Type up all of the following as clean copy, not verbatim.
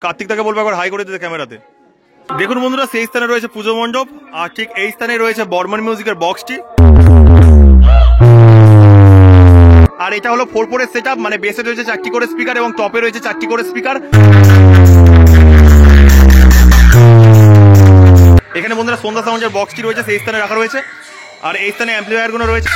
কার্তিক দাকে বলবো একবার হাই করে দিতে ক্যামেরাতে। দেখুন বন্ধুরা, সেই স্থানে রয়েছে পুজো মণ্ডপ, আর ঠিক এই স্থানে রয়েছে বর্মন মিউজিকের বক্সটি। আর এটা হলো 4/4 সেটআপ, মানে বেসে রয়েছে 4টি করে স্পিকার এবং টপে রয়েছে 4টি করে স্পিকার। এখানে বন্ধুরা সন্ধ্যা সাউন্ডের বক্সটি রয়েছে, সেই স্থানে রাখা রয়েছে। আর এই স্থানে অ্যাম্পলিফায়ার গুলো রয়েছে।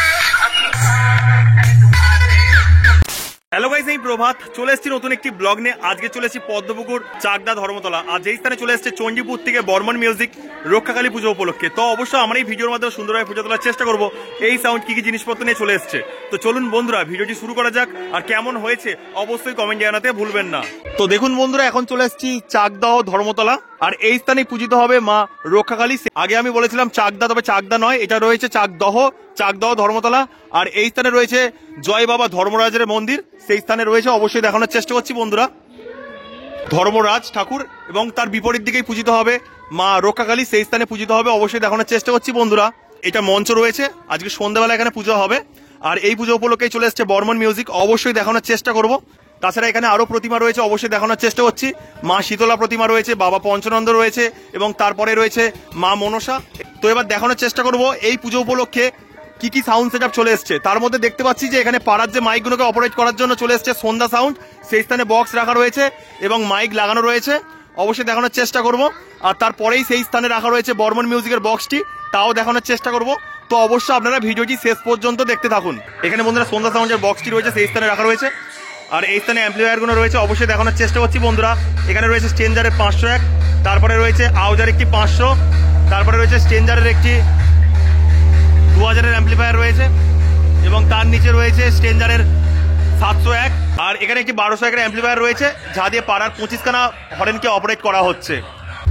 হ্যালো গাইস, এই প্রভাত চলে এসেছি নতুন একটি ব্লগ নিয়ে। আজকে চলে এসেছি পদ্মপুকুর চাকদা ধর্মতলা। আর যেই স্থানে চলে এসেছে চণ্ডীপুর থেকে বর্মন মিউজিক রক্ষাকালী পুজো উপলক্ষে। তো অবশ্যই আমার এই ভিডিওর মাধ্যমে সুন্দরভাবে পুজো তোলার চেষ্টা করবো। এই সাউন্ড কি কি জিনিসপত্র নিয়ে চলে এসছে, তো চলুন বন্ধুরা ভিডিওটি শুরু করা যাক। আর কেমন হয়েছে অবশ্যই কমেন্ট জানাতে ভুলবেন না। তো দেখুন বন্ধুরা, এখন চলে এসেছি চাকদা ধর্মতলা। আর এই স্থানে পূজিত হবে মা রক্ষাকালী। আগে আমি বলেছিলাম চাকদা, তবে চাকদা নয়, এটা রয়েছে চাকদহ ধর্মতলা। আর এই স্থানে রয়েছে জয় বাবা ধর্মরাজের মন্দির, সেই স্থানে রয়েছে। অবশ্যই দেখানোর চেষ্টা করছি বন্ধুরা ধর্মরাজ ঠাকুর, এবং তার বিপরীত দিকেই পূজিত হবে মা রক্ষাকালী, সেই স্থানে পূজিত হবে। অবশ্যই দেখানোর চেষ্টা করছি বন্ধুরা। এটা মঞ্চ রয়েছে, আজকে সন্ধ্যাবেলা এখানে পুজো হবে। আর এই পুজো উপলক্ষেই চলে এসছে বর্মন মিউজিক, অবশ্যই দেখানোর চেষ্টা করব। তাছাড়া এখানে আরো প্রতিমা রয়েছে, অবশ্যই দেখানোর চেষ্টা করছি। মা শীতলা প্রতিমা রয়েছে, বাবা পঞ্চনন্দ রয়েছে, এবং তারপরে রয়েছে মা মনসা। তো এবার দেখানোর চেষ্টা করব এই পুজো উপলক্ষে কি কি সাউন্ড সেটআপ চলে এসছে। তার মধ্যে দেখতে পাচ্ছি যে এখানে পাড়ার যে মাইকগুলোকে অপারেট করার জন্য চলে এসছে সন্ধ্যা সাউন্ড, সেই স্থানে বক্স রাখা রয়েছে এবং মাইক লাগানো রয়েছে। অবশ্যই দেখানোর চেষ্টা করব। আর তারপরেই সেই স্থানে রাখা রয়েছে বর্মন মিউজিকের বক্সটি, তাও দেখানোর চেষ্টা করব। তো অবশ্যই আপনারা ভিডিওটি শেষ পর্যন্ত দেখতে থাকুন। এখানে বন্ধুরা সন্ধ্যা সাউন্ডের বক্সটি রয়েছে, সেই স্থানে রাখা রয়েছে। আর এই স্থানে অ্যাম্পলিফায়ারগুলো রয়েছে, অবশ্যই দেখানোর চেষ্টা করছি বন্ধুরা। এখানে রয়েছে স্ট্রেঞ্জারের 501, তারপরে রয়েছে আউজার একটি 500, তারপরে রয়েছে স্ট্রেঞ্জারের একটি 2000-এর অ্যাম্পলিফায়ার রয়েছে, এবং তার নিচে রয়েছে স্ট্রেঞ্জারের 701। আর এখানে একটি 1201-এর অ্যাম্পলিফায়ার রয়েছে, যা দিয়ে পাড়ার 25খানা হরেনকে অপারেট করা হচ্ছে।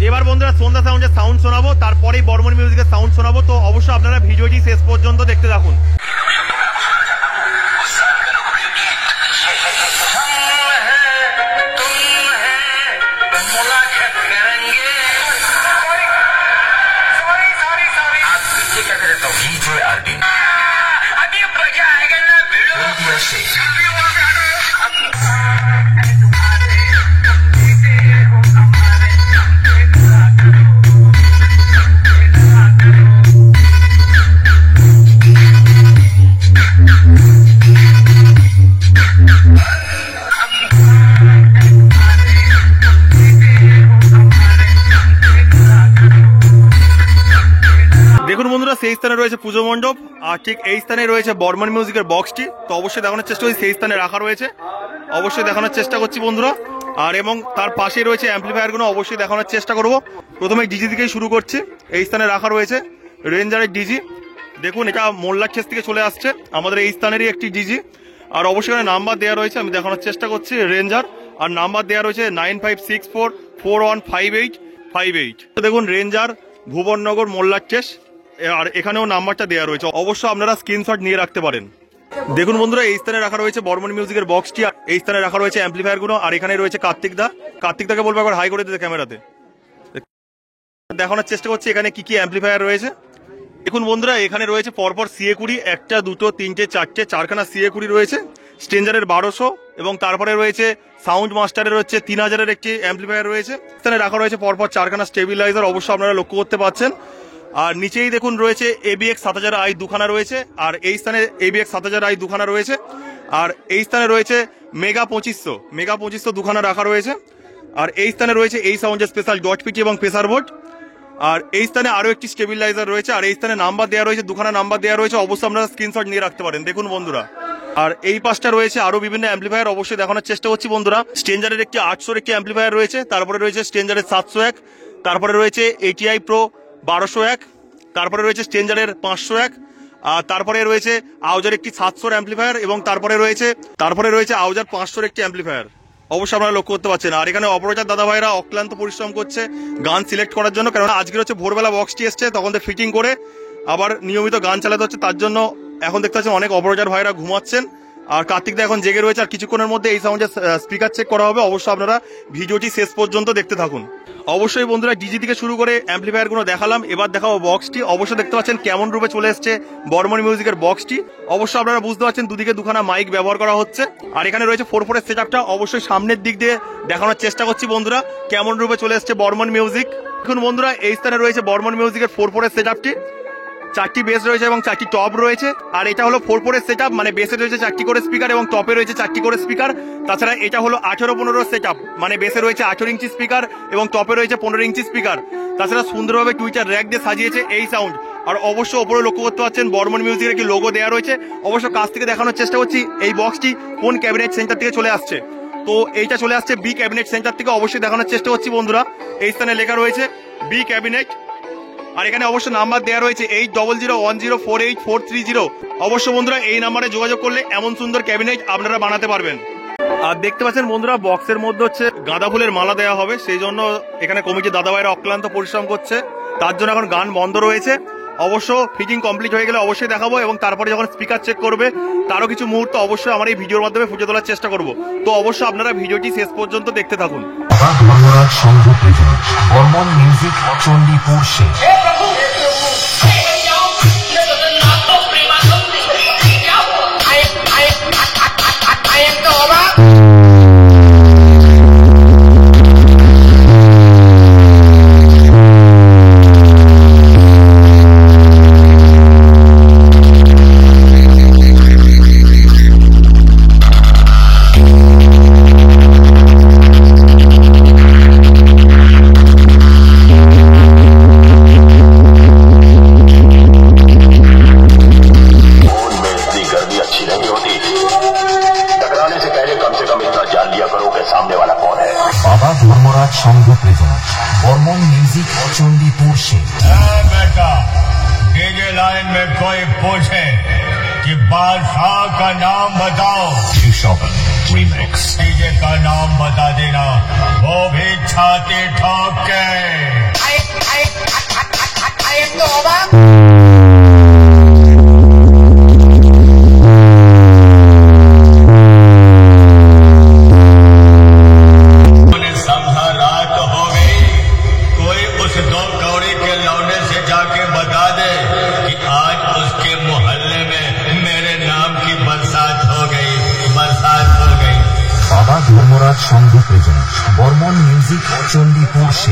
এবার বন্ধুরা সন্ধ্যা সাউন্ডের সাউন্ড শোনাবো, তারপরেই বর্মন মিউজিকের সাউন্ড শোনাবো। তো অবশ্যই আপনারা ভিডিওটি শেষ পর্যন্ত দেখতে থাকুন। দেখুন বন্ধুরা, সেই স্থানে রয়েছে পুজো মণ্ডপ, আর ঠিক এই স্থানে রয়েছে বর্মন মিউজিকের বক্সটি। তো অবশ্যই দেখানোর চেষ্টা করছি, সেই স্থানে রাখা রয়েছে। অবশ্যই দেখানোর চেষ্টা করছি বন্ধুরা। আর এবং তার পাশেই রয়েছে অ্যাম্পলিফায়ারগুলো, অবশ্যই দেখানোর চেষ্টা করব। প্রথমে ডিজি দিকেই শুরু করছি। এই স্থানে রাখা রয়েছে রেঞ্জারের ডিজি। দেখুন, এটা মোল্লার ছেস থেকে চলে আসছে, আমাদের এই স্থানেরই একটি ডিজি। আর অবশ্যই এখানে নাম্বার দেওয়া রয়েছে, আমি দেখানোর চেষ্টা করছি রেঞ্জার। আর নাম্বার দেওয়া রয়েছে 9564415858। দেখুন রেঞ্জার ভুবননগর মোল্লার ছেস, আর এখানেও নাম্বারটা দেওয়া রয়েছে। অবশ্যই আপনারা স্ক্রিনশট নিয়ে রাখতে পারেন। দেখুন বন্ধুরা, এই স্থানে রাখা রয়েছে বর্মন মিউজিকের বক্সটি, এই স্থানে রাখা রয়েছে অ্যাম্পলিফায়ার গুলো। আর এখানে রয়েছে কার্তিক দাকে বলবো একবার হাই করে দিতে ক্যামেরাতে। দেখানোর চেষ্টা করছি এখানে কি কি অ্যাম্পলিফায়ার রয়েছে। দেখুন বন্ধুরা, এখানে রয়েছে পরপর CA20, 1টা 2টো 3টে 4টে 4খানা CA20 রয়েছে। স্ট্রেঞ্জারের 1200, এবং তারপরে রয়েছে সাউন্ড মাস্টারের হচ্ছে 3000-এর একটি অ্যাম্পলিফায়ার রয়েছে। এখানে রাখা রয়েছে পরপর 4খানা স্টেবিলাইজার, অবশ্যই আপনারা লক্ষ্য করতে পারছেন। আর নিচেই দেখুন রয়েছে ABX 7000i দুখানা রয়েছে। আর এই স্থানে ABX 7000i দুখানা রয়েছে। আর এই স্থানে রয়েছে মেগা 2500 দুখানা রাখা রয়েছে। আর এই স্থানে রয়েছে এই সাউন্ডের স্পেশাল ডট পিটি এবং প্রেসার বোর্ড। আর এই স্থানে আরো একটি স্টেবিলাইজার রয়েছে। আর এই স্থানে নাম্বার দেওয়া রয়েছে, দুখানা নাম্বার দেওয়া রয়েছে, অবশ্যই আপনারা স্ক্রিনশট নিয়ে রাখতে পারেন। দেখুন বন্ধুরা, আর এই পাশটা রয়েছে আরো বিভিন্ন অ্যাম্পলিফায়ার, অবশ্যই দেখানোর চেষ্টা করছি বন্ধুরা। স্ট্রেঞ্জারের একটি 800-এর একটি অ্যাম্পলিফায়ার রয়েছে, তারপরে রয়েছে স্ট্রেঞ্জারের 701, তারপরে রয়েছে ATI Pro 1201, তারপরে রয়েছে স্ট্রেঞ্জারের 501, আর তারপরে রয়েছে আউজার একটি 700-এর অ্যাম্পলিফায়ার, এবং তারপরে রয়েছে আউজার 500-এর একটি অ্যাম্পলিফায়ার। অবশ্যই আপনারা লক্ষ্য করতে পারছেন। আর এখানে অপারেটর দাদা ভাইরা অক্লান্ত পরিশ্রম করছে গান সিলেক্ট করার জন্য, কারণ আজকের হচ্ছে ভোরবেলা বক্সটি এসছে, তখন তো ফিটিং করে আবার নিয়মিত গান চালাতে হচ্ছে। তার জন্য এখন দেখতে পাচ্ছেন অনেক অপারেটর ভাইরা ঘুমাচ্ছেন, আর কার্তিক দা এখন জেগে রয়েছে, আর কিছুক্ষণের মধ্যে এই সাউন্ডের স্পিকার চেক করা হবে। অবশ্যই আপনারা ভিডিওটি শেষ পর্যন্ত দেখতে থাকুন। অবশ্যই বন্ধুরা ডিজি থেকে শুরু করে অ্যাম্পলিফায়ার গুলো দেখালাম, এবার দেখাবো বক্সটি। অবশ্যই দেখতে পাচ্ছেন কেমন রূপে চলে এসছে বর্মন মিউজিকের বক্সটি। অবশ্যই আপনারা বুঝতে পারছেন দুদিকে দুখানা মাইক ব্যবহার করা হচ্ছে, আর এখানে রয়েছে 4/4 এর সেটআপটা। অবশ্যই সামনের দিক দিয়ে দেখানোর চেষ্টা করছি বন্ধুরা কেমন রূপে চলে এসছে বর্মন মিউজিক। এখন বন্ধুরা এই স্থানে রয়েছে বর্মন মিউজিকের 4/4 এর সেটআপটি। 4টি বেস রয়েছে এবং 4টি টপ রয়েছে, আর এটা হলো 4/4 এর সেটআপ, মানে বেসে রয়েছে 4টি করে স্পিকার এবং টপে রয়েছে 4টি করে স্পিকার। তাছাড়া এটা হলো 18-15 সেটআপ, মানে বেসে রয়েছে 18 ইঞ্চি স্পিকার এবং টপে রয়েছে 15 ইঞ্চি স্পিকার। তাছাড়া সুন্দরভাবে টুইটার র্যাক দিয়ে সাজিয়েছে এই সাউন্ড। আর অবশ্য ওপরে লক্ষ্য করতে পারছেন বর্মন মিউজিকের একটি লোগো দেওয়া রয়েছে। অবশ্য কাছ থেকে দেখানোর চেষ্টা করছি এই বক্সটি কোন ক্যাবিনেট সেন্টার থেকে চলে আসছে। তো এইটা চলে আসছে বি ক্যাবিনেট সেন্টার থেকে। অবশ্যই দেখানোর চেষ্টা করছি বন্ধুরা, এই স্থানে লেখা রয়েছে বি ক্যাবিনেট, আর এখানে অবশ্য নাম্বার দেওয়া রয়েছে 8001048430। অবশ্য বন্ধুরা এই নাম্বারে যোগাযোগ করলে এমন সুন্দর ক্যাবিনেট আপনারা বানাতে পারবেন। আর দেখতে পাচ্ছেন বন্ধুরা বক্সের মধ্যে হচ্ছে গাঁদা ফুলের মালা দেওয়া হবে, সেই জন্য এখানে কমিটির দাদা ভাইরা অক্লান্ত পরিশ্রম করছে, তার জন্য এখন গান বন্ধ রয়েছে। অবশ্য ফিটিং কমপ্লিট হয়ে গেলে অবশ্যই দেখাবো, এবং তারপরে যখন স্পিকার চেক করবে তারও কিছু মুহূর্ত অবশ্যই আমার এই ভিডিওর মাধ্যমে ফুটে তোলার চেষ্টা করব। তো অবশ্যই আপনারা ভিডিওটি শেষ পর্যন্ত দেখতে থাকুন। বর্মন মিউজিক চণ্ডীপুর সে संघ प्रेजेंट बर्मन म्यूजिक चंडीपुर से। बेटा डीजे लाइन में कोई पूछे कि बादशाह का नाम बताओ, रीमिक्स डीजे का नाम बता देना, वो भी छाती ठोक के। संघ प्रेजेंट बर्मन म्यूजिक चंडीपुर से।